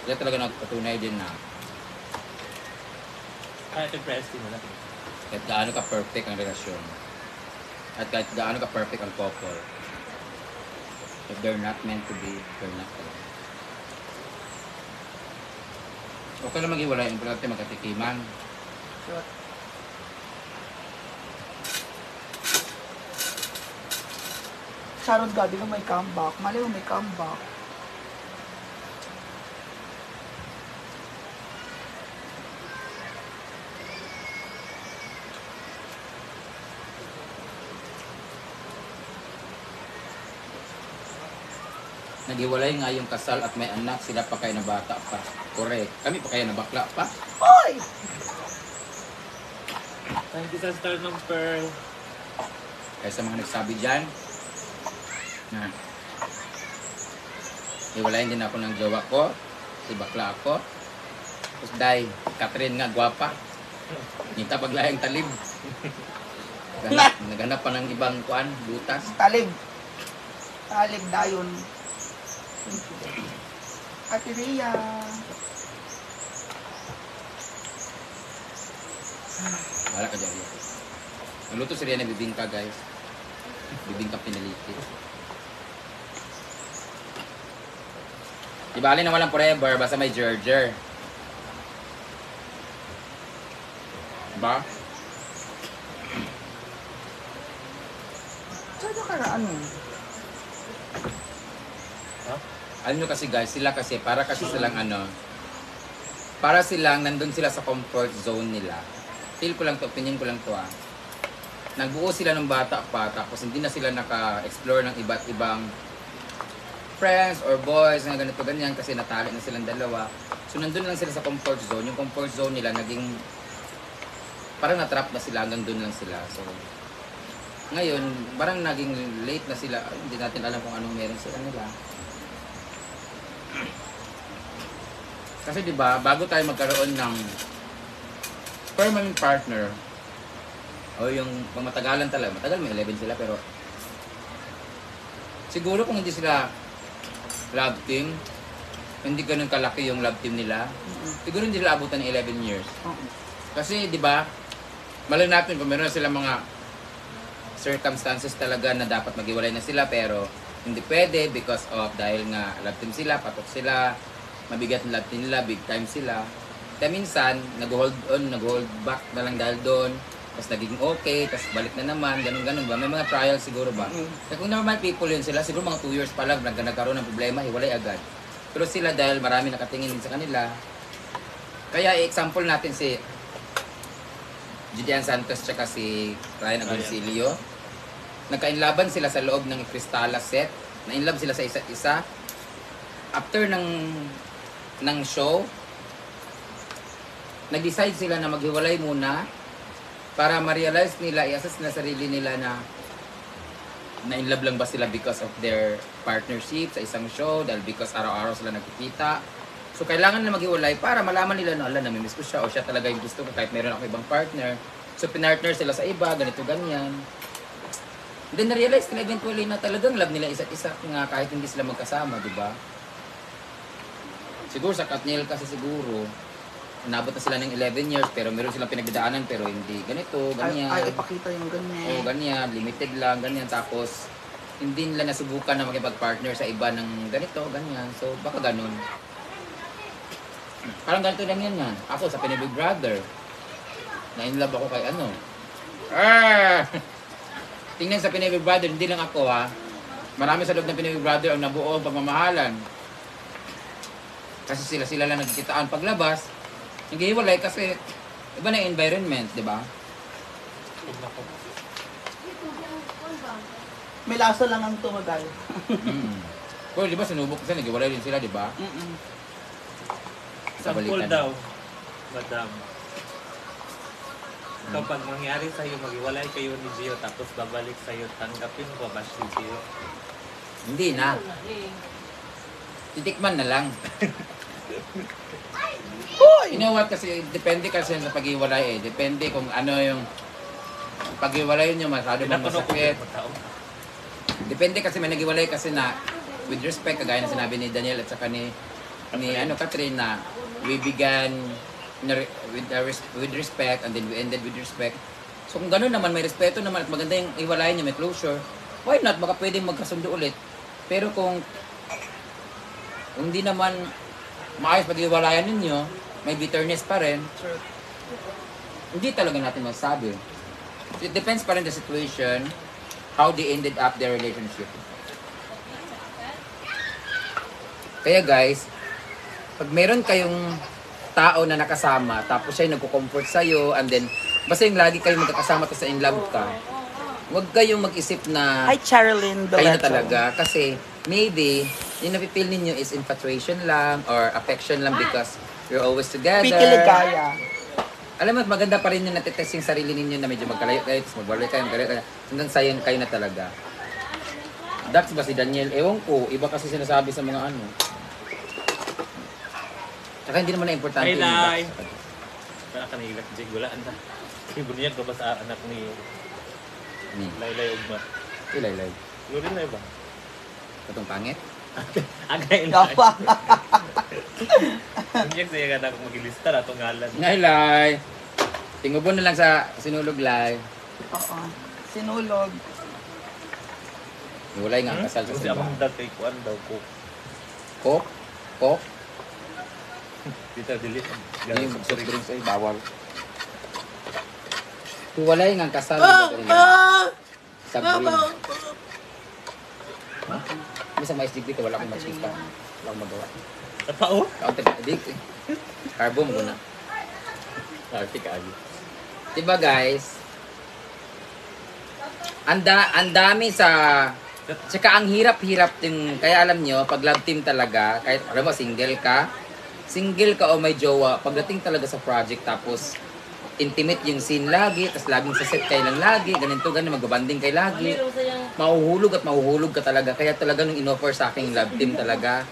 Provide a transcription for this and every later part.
Sila talaga nagpatunay din na Kaya ito-press mo na. kahit gaano ka perfect ang relasyon at kahit gaano ka perfect ang couple, if they're not meant to be, they're not talaga. Okay lang maghiwalay, importante magkatikiman. Sure. Sharon Gabi na may comeback. Mali mo may comeback. Naghiwalay nga yung kasal at may anak, sila pa kayo na bata pa. Correct. Kami pa kayo na bakla pa. Oy! Thank you sa star ng Pearl. Kaya sa mga nagsabi dyan, na hiwalayin din ako ng jowa ko, si bakla ako. Tapos dahil, Catherine nga, gwapa. Nita paglayang talib. Naghanap pa ng ibang kuan, butas. Talib. Talib dayon. Ate Rhea. Wala ka dyan. Nagluto si Rian ng bibingka, guys. Bibingka pinaliti. Di bali na walang forever, basta may gerger. Diba? Saan ka na ano? Alam nyo kasi guys, sila kasi, para kasi silang ano, para silang nandun sila sa comfort zone nila. Feel ko lang to, opinion ko lang to ah. Nagbuo sila ng bata pa, tapos hindi na sila naka-explore ng iba't ibang friends or boys na ganito ganyan kasi natali na silang dalawa. So nandun lang sila sa comfort zone. Yung comfort zone nila naging, parang natrap na sila, hanggang dun lang sila. So, ngayon, parang naging late na sila, hindi natin alam kung anong meron sila nila. Kasi 'di ba, bago tayo magkaroon ng permanent partner o yung matagalan talaga, matagal may 11 sila pero siguro kung hindi sila love team, hindi ganun kalaki yung love team nila, siguro hindi sila abutan ng 11 years. Kasi 'di ba, malay natin kung meron na sila mga circumstances talaga na dapat maghiwalay na sila pero hindi pwede because of dahil nga love team sila, patok sila, mabigat ang love team nila, big time sila. Kaya minsan, nag-hold on, nag-hold back na lang dahil doon, tapos naging okay, tapos balik na naman, ganun-ganun ba? May mga trials siguro ba? Kaya kung normal people yun sila, siguro mga 2 years pa lang, nagkaroon ng problema, hiwalay agad. Pero sila dahil marami nakatingin sa kanila, kaya example natin si Julian Santos tsaka si Ryan Agoncillo. Nagka-inlaban sila sa loob ng Cristala set. Na-inlove sila sa isa't isa. After ng show, nag-decide sila na maghiwalay muna para ma-realize nila, i-assess na sarili nila na na-inlove lang ba sila because of their partnership sa isang show, dahil because araw-araw sila nagkikita. So, kailangan na maghiwalay para malaman nila na, ala, namimiss ko siya o siya talaga yung gusto ko kahit meron ako ibang partner. So, pinartner sila sa iba, ganito, ganyan. Then, na-realize nila eventually na talagang love nila isa't isa nga kahit hindi sila magkasama, di ba? Siguro sa Katniel kasi siguro, nabot na sila ng 11 years pero meron silang pinagdadaanan pero hindi ganito, ganyan. Ay, ipakita yung ganyan. Oo, ganyan, limited lang, ganyan. Tapos, hindi nila nasubukan na makipag-partner sa iba ng ganito, ganyan. So, baka ganun. Parang ganito lang yan. Ako sa Pinay Big Brother, na-inlove ako kay ano. Tingnan sa Pinay Big Brother, hindi lang ako ha. Marami sa loob ng Pinay Big Brother ang nabuo ang pagmamahalan. Kasi sila lang nagkitaan paglabas. Naghihiwalay kasi iba na yung environment, di ba? May lasa lang ang tumagal. Pero di ba sinubok kasi naghiwalay din sila, di ba? Sample daw, madam. Kapag mangyari sa'yo, maghiwalay kayo ni Gio, tapos babalik sa'yo, tanggapin ko ba si Gio? Hindi na. Titikman na lang. You know what, kasi depende kasi sa paghiwalay eh. Depende kung ano yung paghiwalay nyo, masyado bang masakit. Depende kasi may naghiwalay kasi na with respect, kagaya na sinabi ni Daniel at saka ni ni Katrina, we began with respect and then we ended with respect. So kung gano'n naman, may respeto naman at maganda yung iwalayan niya, may closure, why not? Baka pwedeng magkasundo ulit. Pero kung hindi naman maayos pag-iwalayan ninyo, may bitterness pa rin, Sure. hindi talaga natin masabi. It depends pa rin the situation, how they ended up their relationship. Kaya guys, pag meron kayong tao na nakasama, tapos siya yung nagko-comfort sa'yo, and then, basta yung lagi kayong magkakasama tapos in love ka, huwag kayong mag-isip na Hi, Charlene kayo na Doleto. talaga. Kasi, maybe, yung napipil ninyo is infatuation lang or affection lang because you're always together. Pikiligaya. Alam mo, maganda pa rin yung natitest yung sarili ninyo na medyo magkalayo-layo, tapos magbalik kayo, hanggang sayang kayo na talaga. Dax ba si Daniel? Ewan ko, iba kasi sinasabi sa mga ano. Tsaka hindi naman na importante Ay, yung Lai. Dax. Kaya ka nahilak, Jay. Gulaan na. Ibuniyag ko ba sa anak ni Ni, Laylay Ugma? ilay-lay. Lurin na iba. Katong pangit? Agay na. Gapa. Buniyag sa'yo ka na kung magilista na itong ngalan. Ngay-lay! Tingubon na lang sa sinulog, lay. Oo. Sinulog. Wala nga ang kasal sa Kasi simbahan. amang dag kay Kuan daw ko. Kok? Kok? Dito, delete. Yung soft drinks ay bawal. Hiwalay nga ang kasal. Sabi ha? Bisa mais digdi ka, wala akong machika. Wala akong magawa. Napao? Counter addict eh. Carbo mo na. Party ka agi. Diba guys? Ang dami sa... Tsaka ang hirap-hirap din. Kaya alam nyo, pag love team talaga, kahit alam mo, single ka o may jowa, pagdating talaga sa project, tapos intimate yung scene lagi, tapos laging sa set kayo lang lagi, ganito, magbabanding kayo lagi. Mahuhulog at mahuhulog ka talaga. Kaya talaga nung in-offer sa aking love team talaga,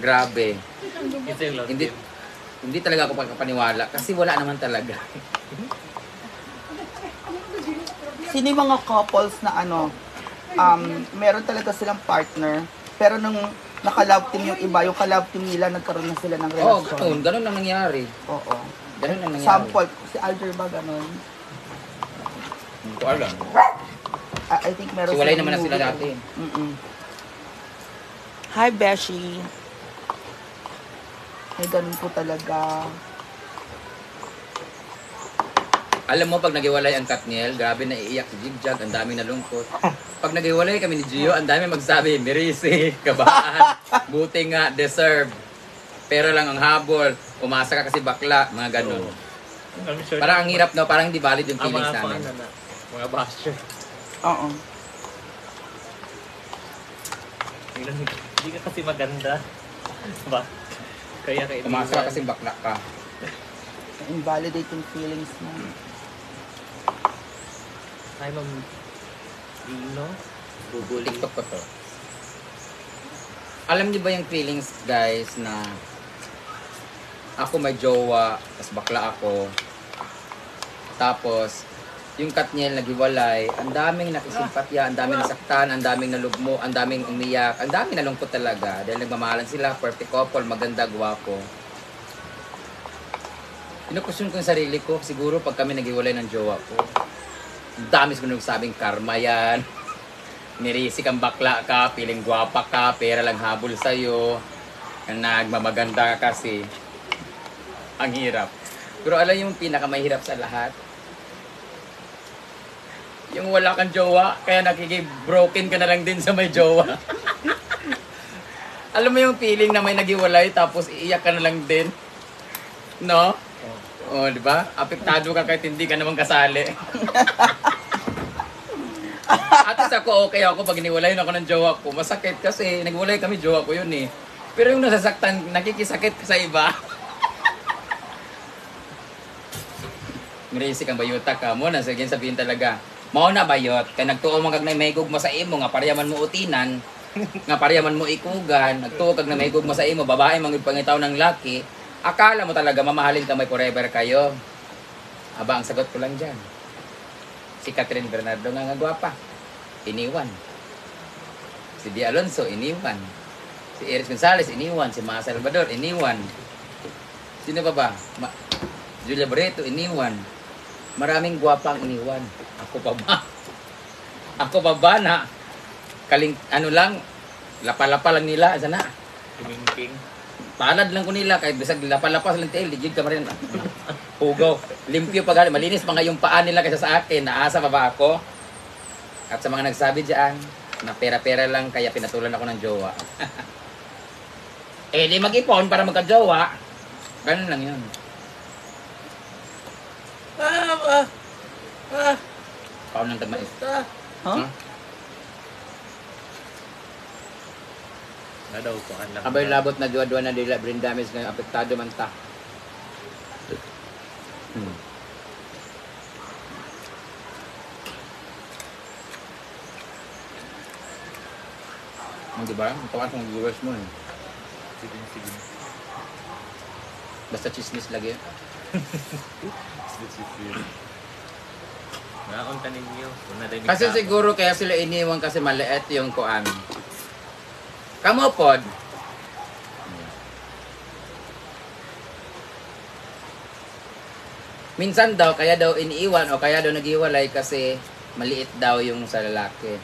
grabe. Ito yung love Hindi, team. hindi talaga ako pagkapaniwala kasi wala naman talaga. Sino yung mga couples na ano, meron talaga silang partner, pero nung naka-love team yung iba, yung ka-love team nila, nagkaroon na sila ng Oo, relasyon. ganun lang nangyari. Oo. Ganun lang nangyari. Sample, si Alger ba ganun? Hindi ko alam. I think meron So, walay silang naman na sila movie. dati. Mm-mm. Hi, Beshi. Ay, ganun po talaga. Alam mo, pag nagiwalay ang Katniel, grabe na iiyak si Jigjag, ang daming nalungkot. Pag nagiwalay kami ni Gio, ang dami magsabi, Mirisi, kabaan, buti nga, deserve. Pero lang ang habol, umasa ka kasi bakla, mga ganun. I'm sure Parang ang hirap, no? Parang hindi valid yung ang feelings mga namin. fan na mga basher. Oo. Hindi ka kasi maganda. Ba? Kaya ka Umasa ka kasi bakla ka. Invalidating feelings mo. Ay, ma'am. Dino? Google, TikTok ko to. Alam niyo ba yung feelings, guys, na ako may jowa, tapos bakla ako. Tapos, yung Katniel naghiwalay, ang daming nakisimpatya, ang daming nasaktan, ang daming nalugmo, ang daming umiyak, ang daming nalungkot talaga. Dahil nagmamahalan sila, perfect couple, maganda, gwapo. Pinukusyon ko yung sarili ko, siguro pag kami naghiwalay ng jowa ko, ang dami siguro nagsabing karma yan. Nirisi kang bakla ka, piling gwapa ka, pera lang habol sa'yo. Nagmamaganda ka kasi. Ang hirap. Pero alam yung pinakamahirap sa lahat? Yung wala kang jowa, kaya nakikibroken ka na lang din sa may jowa. Alam mo yung feeling na may nagiwalay tapos iiyak ka na lang din? No? Oh, di ba? Apektado ka kahit hindi ka naman kasali. Atis ako, okay ako pag iniwalay ako ng jowa ko. Masakit kasi nagwalay kami, jowa ko yun eh. Pero yung nasasaktan, nakikisakit ka sa iba. Mirisi kang bayuta ka mo na sabihin talaga. Mao na bayot, kay nagtuo man kag may gugma sa imo nga parehaman mo utinan, nga parehaman mo ikugan, nagtuo kag na may gugma sa imo, babae man pangitaw ng laki, akala mo talaga mamahalin ka may forever kayo. Aba, ang sagot ko lang diyan. Si Catherine Bernardo nga gwapa. Iniwan. Si Di Alonso iniwan. Si Iris Gonzalez, iniwan. Si Ma Salvador, iniwan. Sino pa ba? Julia Barreto, iniwan. Maraming gwapang iniwan. Ako pa ba? Ako pa ba na ano lang, lapa-lapa lang nila, sana. Kimingking. Palad lang ko nila, kahit bisag lapa-lapa silang tail, digid ka pa rin. Hugaw, limpyo pa gali, malinis pa nga yung paa nila kaysa sa akin, naasa pa ba ako? At sa mga nagsabi dyan, na pera-pera lang, kaya pinatulan ako ng jowa. Eh, di mag-ipon para magka-jowa. Ganun lang yun. Paon ng tagmais. Huh? Na daw ko alam. Abay labot na duwa-duwa na dila, brain damage ngayon, apektado man ta. Di ba? Ang tawas ng viewers mo eh. Sige. Basta chismis lagi. Naunta ninyo. Kasi siguro kaya sila iniwan kasi maliit yung kuan. Kamu pod. Minsan daw kaya daw iniiwan o kaya daw naghiwalay kasi maliit daw yung sa lalaki.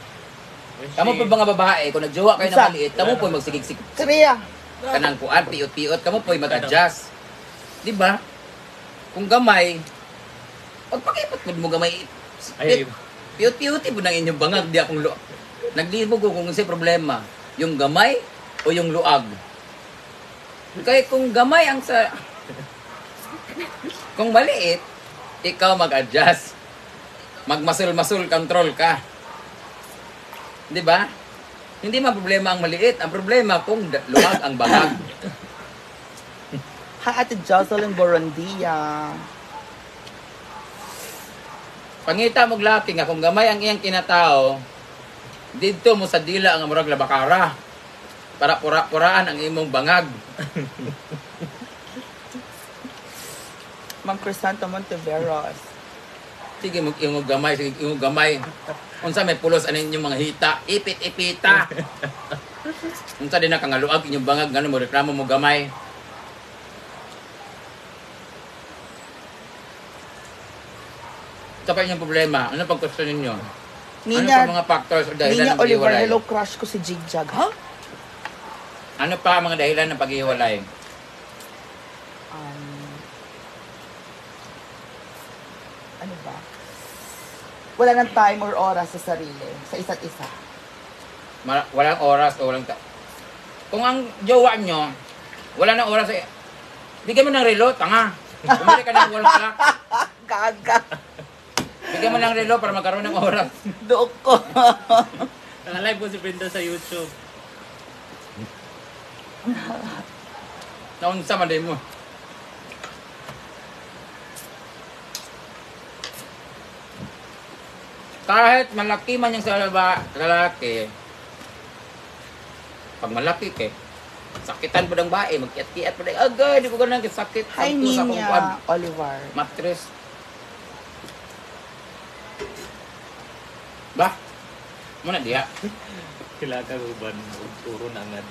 Kamu po mga babae, kung nagjowa kayo ng Isa. maliit, kamu po magsigig-sig Korea. kanang kuan, piot-piot, kamu po mag-adjust. Di ba? Kung gamay, pagpakipot mo gamay, Ay, piot-pioti po ng inyong bangag, di akong luag. Naglibog ko kung kasi problema, yung gamay o yung luag. Kaya kung gamay ang sa... Kung maliit, ikaw mag-adjust. Magmasul-masul control ka. Di ba? Hindi man problema ang maliit. Ang problema kung luwag ang bangag. Hi, Ate Jocelyn Borondia. Pangita mo laki nga kung gamay ang iyang kinatao, dito mo sa dila ang murag labakara. Para pura-puraan ang imong bangag. Ma'am Crisanta Monteveros. Sige, imong gamay, sige, imong gamay. Unsa may pulos anin yung mga hita, ipit-ipita. Unsa din na kangaluag inyong bangag, ngano mo reklamo mo gamay. Ito pa inyong problema. Ano pang question ninyo? Ano pa mga factors o dahilan Nina ng Oliver, paghiwalay? hello crush ko si Jigjag. Ha? Ano pa ang mga dahilan ng paghiwalay? Ano ba? Wala ng time or oras sa sarili, sa isa't isa. Walang oras o walang Kung ang jowa nyo, wala nang oras, bigyan mo ng relo, tanga. Bumili ka ng walang clock. Gaga. Bigyan mo ng relo para magkaroon ng oras. Dook ko. Naka-live po si Brenda sa YouTube. Naunsa man din mo. Kahit malaki man yung sa lalaki, pag malaki ke, sakitan po ng bae, magkiat-kiat po ng, agay, di ko ganun sakit. Hi, Sampu sa Ninya kumpad. Oliver. Mattress. Bah? Muna diha. Kilaka uban, uro na agad.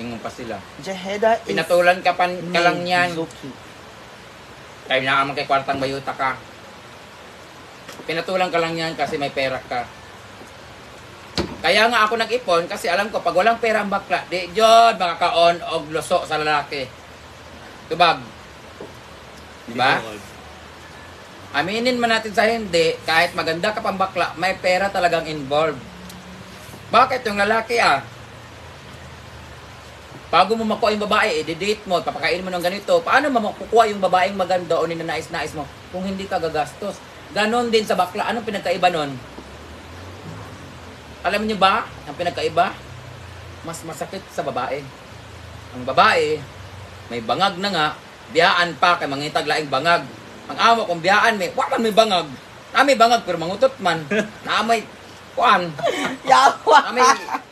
Ingon pa sila. Jeheda is Pinatulan ka lang yan. Zuki. Kaya naman kay kwartang bayuta ka. Pinatulan ka lang yan kasi may pera ka. Kaya nga ako nag-ipon kasi alam ko pag walang pera ang bakla, di jod makakaon og luso sa lalaki. Tubag. Diba? Aminin man natin sa hindi, kahit maganda ka pang bakla, may pera talagang involved. Bakit yung lalaki bago mo makuha yung babae, i-date mo, papakain mo ng ganito, paano mo makukuha yung babaeng maganda o ninanais-nais mo kung hindi ka gagastos? Ganon din sa bakla. Anong pinagkaiba nun? Alam niyo ba, ang pinagkaiba? Mas masakit sa babae. Ang babae, may bangag na nga, biyaan pa kay mangitag laing bangag. Ang amo kung biyaan wakan may bangag. May bangag pero mangutot man. May kuan. Yawa! May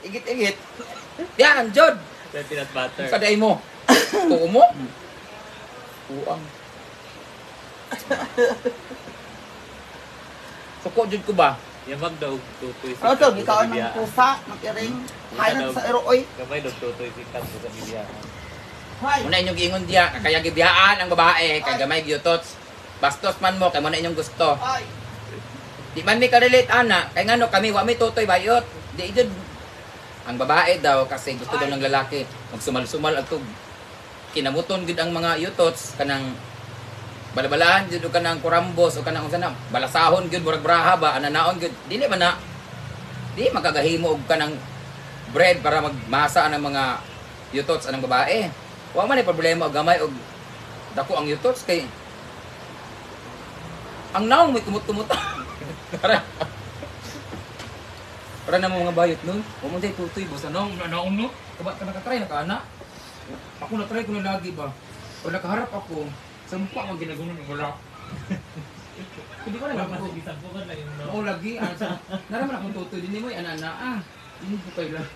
igit-igit. Biyaan, jod. Peanut butter. Sa day mo. Tuo mo? Uang. Suko jud ko ba? Yamag daw tutoy Ano to, gikaon ng pusa, ng iring. Hay na sa eroy. Gamay daw tutoy sikat sa bibiyahan. Hay. Muna inyong giingon diya, kaya gibiyaan ang babae, kay gamay gyutots. Bastos man mo, kay muna inyong gusto. Ay. Di man mi ka-relate ana, kay ngano kami wa mi tutoy bayot. Di jud ang babae daw kasi gusto daw ng lalaki magsumal-sumal atog kinamuton gid ang mga yutots kanang balabalahan jud ka ng kurambos o kanang unsa na balasahon gid murag braha ba ananaon gid dili man na di magagahimo og kanang bread para magmasa ang mga yutots anang babae wa man ay problema og gamay og dako ang yutots kay ang naong may kumut-kumut para na mga bayot nun wa mo day tutoy boss ano naong no kabat ka nakatry na ka ana ako na try ko na lagi ba o nakaharap ako sa mukha ko ginagunan ng wala. Hindi ko na lang Isang po lang yung no. oo lagi. Naraman akong tutoy. Hindi mo yung ana. Hindi ko kayo lang.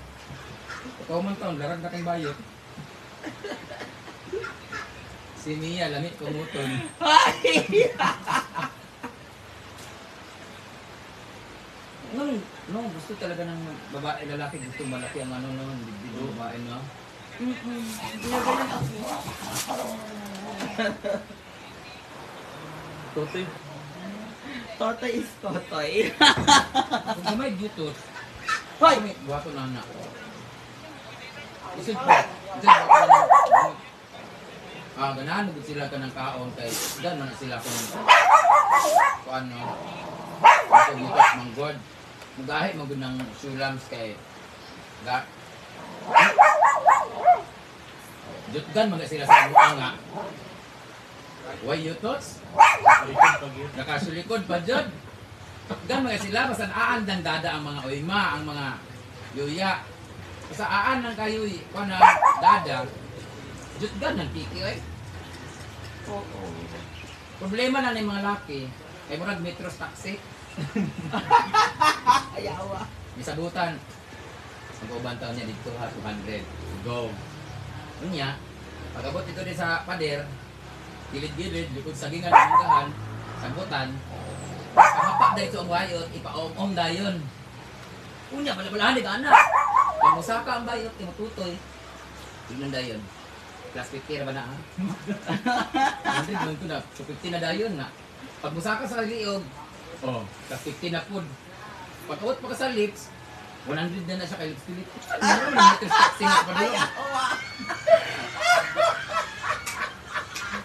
Ikaw man taon, larag na kayong bayot. Si Mia, lamit kumuton. No, gusto talaga ng babae, lalaki. Gusto malaki ang ano no, hindi babae no. Ginagalan ako. Tutoy. Totoy is totoy. Kung gamay dito, Hoy! kami, buhato na anak. Isip pa. Ganahan mo sila ka ng kaon kay gano'n na sila kung ano. Ito dito, manggod. Magahe mo ng sulams kay Jutgan mga sila sa buanga. Why yutots? Nakasulikod pa jud. Gan mga sila basan aan dan dada ang mga uyma, ang mga yuya. Sa aan ng kayoy kana dada. Jutgan ng tiki oy. Oo. Problema na ng mga laki kay murag metro taxi. Ayawa. Misabutan. Ang uban taon niya dito ha 200. Go. Unya, pag-abot dito din sa pader, gilid-gilid, likod sa gingan, manggahan, sambutan, paghapak dahil ito ang bayot, ipa-om-om dayon. Unya, balabalahan di ka anak. Pag musaka ang bayot, imututoy. Tignan dayon. Plus 50 na ba na ha? 100 lang ito na. So 50 na dayon na. Pag musaka sa liog, plus 50 na food. Pag-abot pa ka sa lips, 100 na siya kay lips. Ano na meters taxi nga pa doon?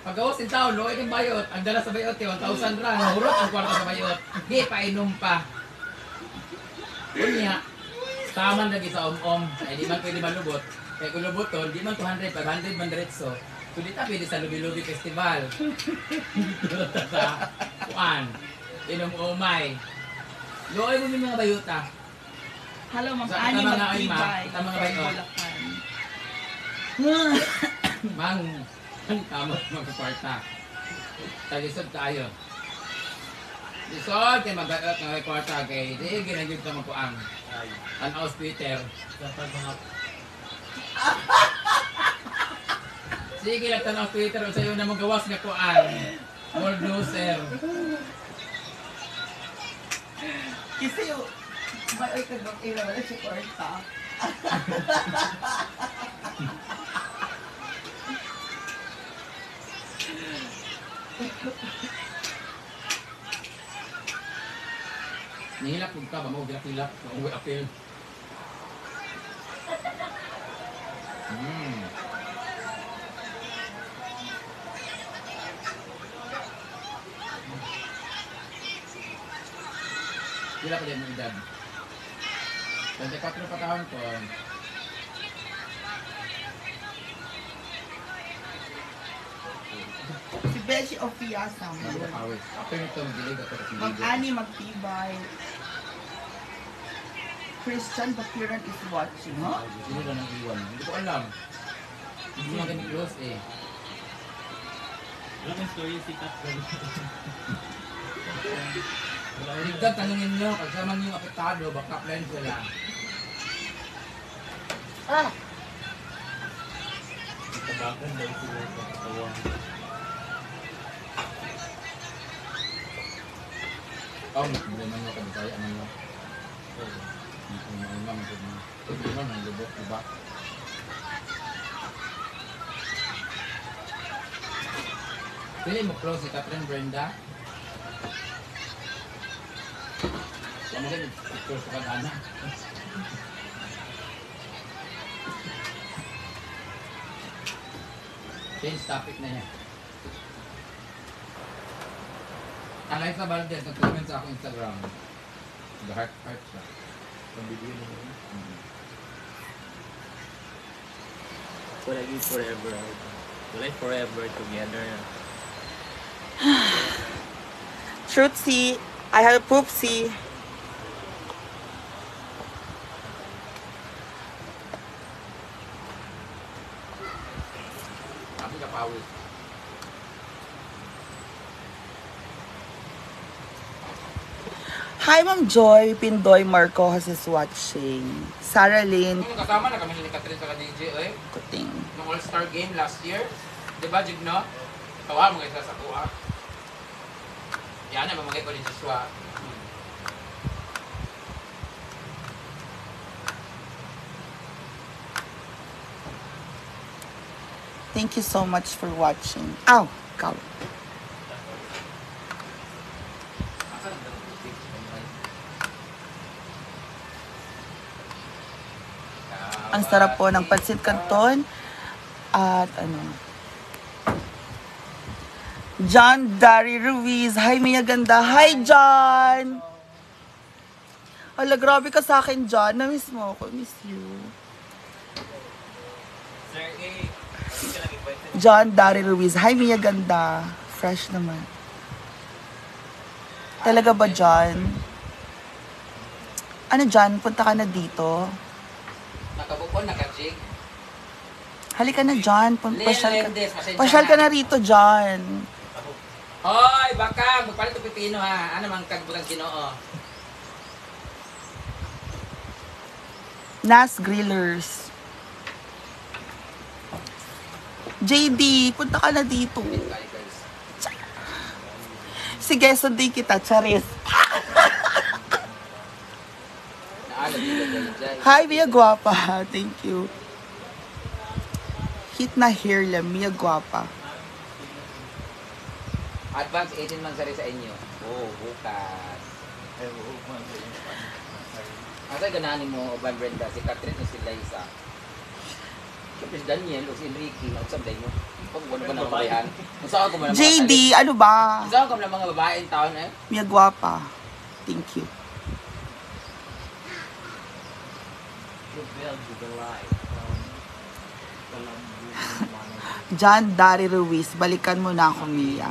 Pag-awas in town, loe kang bayot. Ang dala sa bayot, 1,000 rand. Nahurot ang kwarta sa bayot. Di, painom pa. Kunya, taman lagi sa om-om. Ay, di man pwede malubot. Kaya kung luboton, di man 200, 500 man diretso. So, di ta pwede sa Lubi-Lubi Festival. Dito sa Kuan. Inom umay. Loe mo yung mga bayota. Hello, Sa mag-ani tama nga ay ma, mag-tibay. tama nga ba ito? Bulacan. Ang kamot mga kwarta. Talisod tayo. Lisod kay mag-aot ng kwarta kay di ginagid ka mapuang. Ang house Twitter. Kapag mga Sige lang tanaw Twitter o sa'yo na magawas nga kuan. More loser. Kasi yung may ka bang ila wala si kwarta. Nihilak kung ka ba mo hilak-hilak. Nauwi apil. Pila pa din mo edad? 24 pa taon ko. Si Beshi Ofiasa. Bago ka kawit. After nito, magilig ako sa video. Mag-ani magtibay. Christian Bakiran is watching. Huh? Sino na nang iwan? Hindi ko alam. Hindi mo kami close eh. Wala kang story sikat ko. Ligdag tanungin nyo, kasama nyo yung apektado, backup line sila. Ah! Tabakan daw siguro sa katawan. Oh, hindi man yung kabisaya man mo. Ang masod mo. Hindi man ang lubot, diba? Pili mo close si Catherine Brenda. Ano din, picture sa kadana. Change topic na yan. Alaysa Valdez, nag-comment sa akong Instagram. The heart siya. Ang video niya. Walay forever. Walay forever together. Truthsy, I have a poopsie. Sabi ka pawis. Hi, Ma'am Joy Pindoy Marcos is watching. Sarah Lynn Kung kasama na kami ni Catherine sa ka-DJ, eh. Kuting. Nung All-Star Game last year. Diba, Jigno? Tawa mo kayo sa kuha. Yan na, mamagay ko ni Joshua. Thank you so much for watching. Ow! Cow. Ang sarap po ng pansit canton. At ano. John Dari Ruiz. Hi, Mia Ganda. Hi, John! Hala, grabe ka sa akin, John. Na-miss mo ako. Miss you. Sir A, hindi ka nag-invite. John Dari Ruiz. Hi, Mia Ganda. Fresh naman. Talaga ba, John? Ano, John? Punta ka na dito? Nakabukon, nakajig. Halika na, John. Pasyal ka, Lendes, pasensya pasyal ka na rito, John. Hoy, baka, magpalit ng pipino ha. Ano mang kagbutang Ginoo? Nas Grillers. JD, punta ka na dito. Guys. Sige, sunday kita, Charis. Naalam nila dyan. Hi, Mia Guapa. Thank you. Hit na hair lang, Mia Guapa. Advance 18 months sa sa inyo. Oh, bukas. Asa ganahan mo, Van Brenda, si Catherine o si Liza? Siyempre si Daniel o si Enrique, nagsabday mo. Pag wala ba na babayan? Masaka ko mo na mga JD, ano ba? Masaka ko na mga babaeng taon eh. Mia Guapa. Thank you. You build the life. John Dari Ruiz, balikan mo na ako, Mia.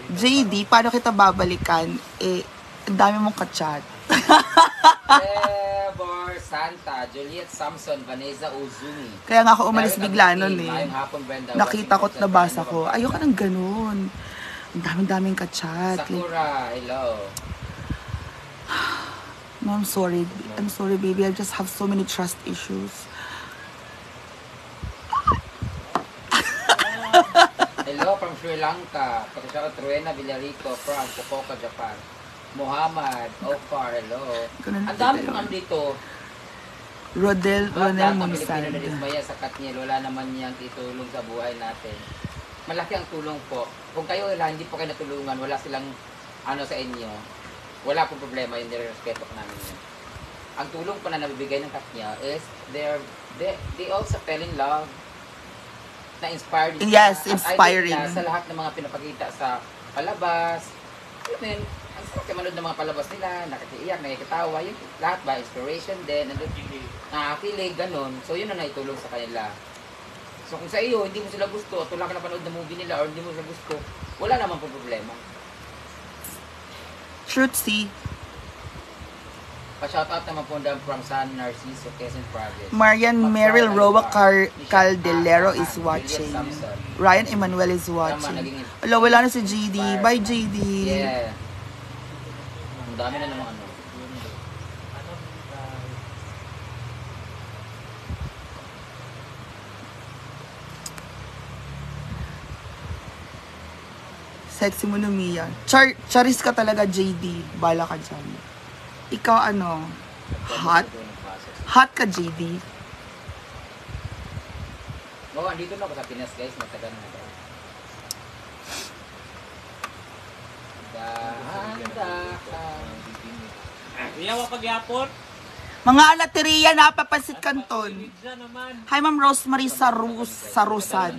JD, paano kita babalikan? Eh, ang dami mong kachat. Trevor Santa, Juliet Samson, Vanessa Uzumi. Kaya nga ako umalis Derek bigla Agustin, nun eh. Mayong hapon, Brenda, Nakita ko at Washington, nabasa Fernando ko. Pampanga. Ayoko nang ganun. Ang daming kachat. Like, Sakura, hello. no, I'm sorry. I'm sorry, baby. I just have so many trust issues. Hello from Sri Lanka. Patricia Truena Villarico from Fukuoka, Japan. Muhammad, Ofar, hello. Ganun Ang dami dito. kong andito. Ronel Ang Monsan. Pilipino na dismaya sa Katniel, wala naman niyang itulong sa buhay natin. Malaki ang tulong po. Kung kayo hindi po kayo natulungan, wala silang ano sa inyo, wala pong problema yun, nirespeto ko namin yun. Ang tulong po na nabibigay ng Katniel is they also fell in love, na-inspired sila. Yes, At inspiring. I think na sa lahat ng mga pinapakita sa palabas, alam mo yun, ang sarap kayo manood ng mga palabas nila, nakikiiyak, nakikitawa, yun, lahat ba, inspiration din, nakakilig, ganun. So yun ang naitulong sa kanila. So kung sa iyo, hindi mo sila gusto, at wala ka napanood na movie nila, or hindi mo sila gusto, wala naman po problema. Truthsy. Pa-shoutout naman po doon from San Narciso, Quezon Province. Marian Meryl Roa Caldelero is watching. Ryan Emmanuel is watching. Wala na si JD. Bye, JD. Yeah. Ang dami na naman ano. Sexy mo na, Mia. Charis ka talaga, JD. Bala ka dyan. Ikaw ano? Hot? Hot ka, JD. Oo, andito na ako sa Pinas, guys. Matagal na ako. Iyawa pagyapon. Mga alateriya, napapansit kanton. Pizza naman. Hi, Ma'am Rosemary Sarusan.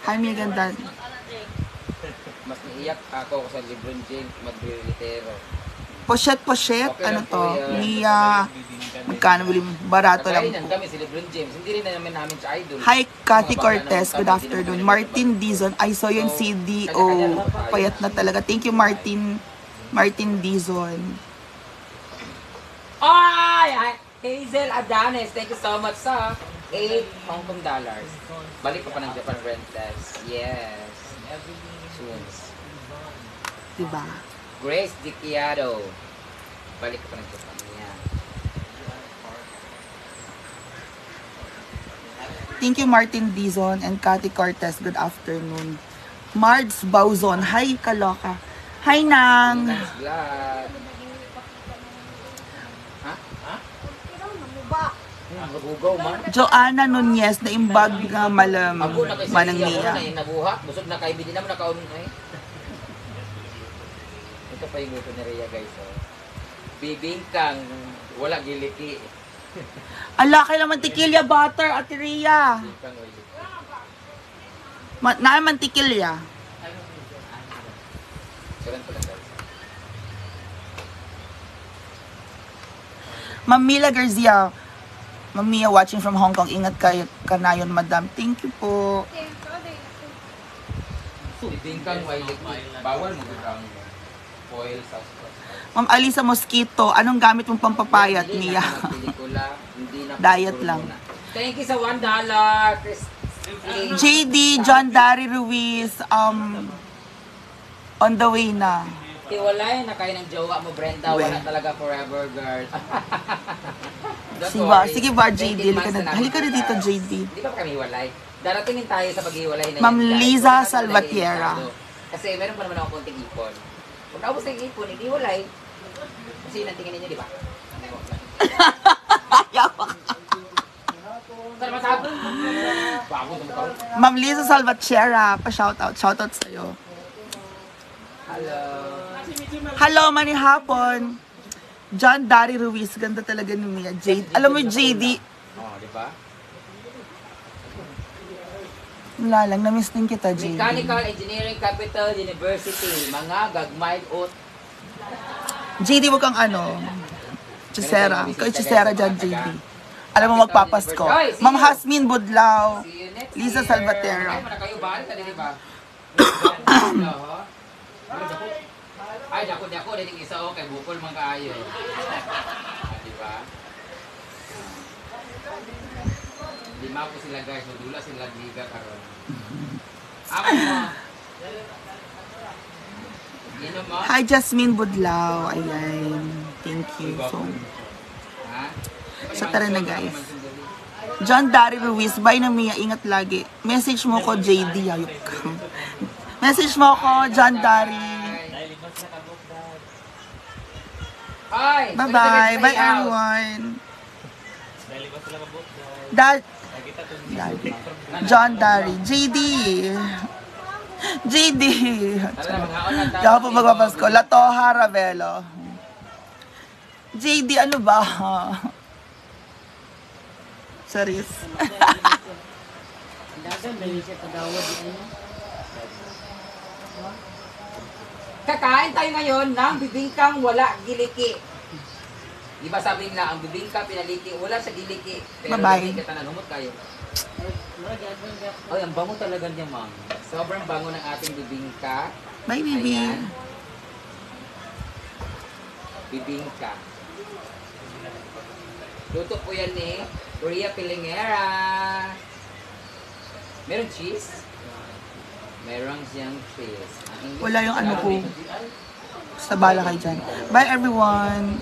Hi, Mia ganda. Mas naiyak ako sa Lebron James magre-retero. Pochette. Okay Ano lang to? po yan. Mia. Magkano bili mo? Barato lang Kainan po. kami si Lebron James. Hindi rin namin siya idol. Hi, Cathy Mga bata Cortez. naman Good kami, afternoon. hindi naman Martin Dizon. I saw yung CDO. Payat na talaga. Thank you, Martin. Martin Dizon. Ay! Hazel Adanes, thank you so much sa 8 Hong Kong dollars. Balik pa ng Japan Rentals. Yes. Soon. Diba? Grace Diquiado. Balik pa ng Japan niya. Thank you, Martin Dizon and Cathy Cortez. Good afternoon. Mards Bauzon. Hi, kaloka. Hi, Nang. Thanks, Vlad. Ha? Ha? Nagugaw man. Joanna Nunez na imbag nga malam. Ako na kay Manang Siya. Ako niya. na yung nabuhat. Busog na kay Bidi naman nakaon. Ay. Ito pa yung luto ni Rhea, guys. Oh. Bibingkang. Wala giliki. Ala, kailang mantikilya butter at Ria. Bibingkang wala giliki. Na mantikilya. Sulan ko lang, guys. Ma'am Mila Garcia. Ma'am Mia watching from Hong Kong. Ingat kayo kanayon, madam. Thank you po. Bibingkang wala giliki. Bawal mo ang foil sa Ma'am Alisa Mosquito. Anong gamit mong pampapayat, Hindi Mia? na pelikula, hindi na Diet puro lang. muna. Thank you sa $1, Chris. JD, John Dari Ruiz. On the way na. Iwalay na kayo ng jowa mo, Brenda. Wala talaga forever, girl. Don't Sige ba? worry. Sige ba, 18 JD? months na Halika na namin dito, patas. JD. Hindi pa kami hiwalay. Daratingin tayo sa pag-hiwalay na Ma'am yan, guys. Liza Wala na tayo Salvatierra. delikado. Kasi meron pa naman ako konting ipon. Kung naubos na yung ipon, hindi hiwalay. Kasi yun ang tingin ninyo, di ba? Saan masabi? Bago sa mukha. Ma'am Liza Salvatierra. Pa-shoutout. Shoutout sa'yo. Hello. Hello, mani hapon. John Dari Ruiz. Ganda talaga ni Mia. JD. Alam mo, JD. Oh, di ba? Wala lang. Na-miss din kita, JD. Mechanical Engineering Capital University. Mga gagmay ut. JD, wag kang ano. Chisera. Ikaw yung chisera dyan, JD. Alam mo, magpapasko. Ma'am Hasmin Budlaw. See you next Liza year. Salvatierra. Ay, kayo ba? Di ba? Ay, dako, din isa o, kay bukol man kaayo. Di ba? Lima po sila, guys. Madula sila liga karon. Ako mo. Inom mo? Hi, Jasmine Budlaw. Ayan. Thank you. So, Ha? so tara na, guys. John Dari Ruiz. Bye na, Mia. Ingat lagi. Message mo ko, JD. Ayok ka. Message mo ko, John Dari. Hi! Bye-bye. Bye, everyone. Dad. John Dari. JD. JD. Di ako po magpapasko. Latoha Ravelo. JD, ano ba? Serious. Kakain tayo ngayon ng bibingkang wala giliki. Di ba sabi nila, ang bibingka pinaliki, wala sa giliki. Pero Bye-bye. bibingka tanan, humot kayo. Ay, ang bango talaga niya, ma'am. Sobrang bango ng ating bibingka. Bye, baby. Ayan. Bibingka. Luto po yan ni Rhea Pilingera. Meron cheese? Meron siyang cheese. Ang English Wala yung ano sa ko. Sa bala kayo dyan. Bye, everyone.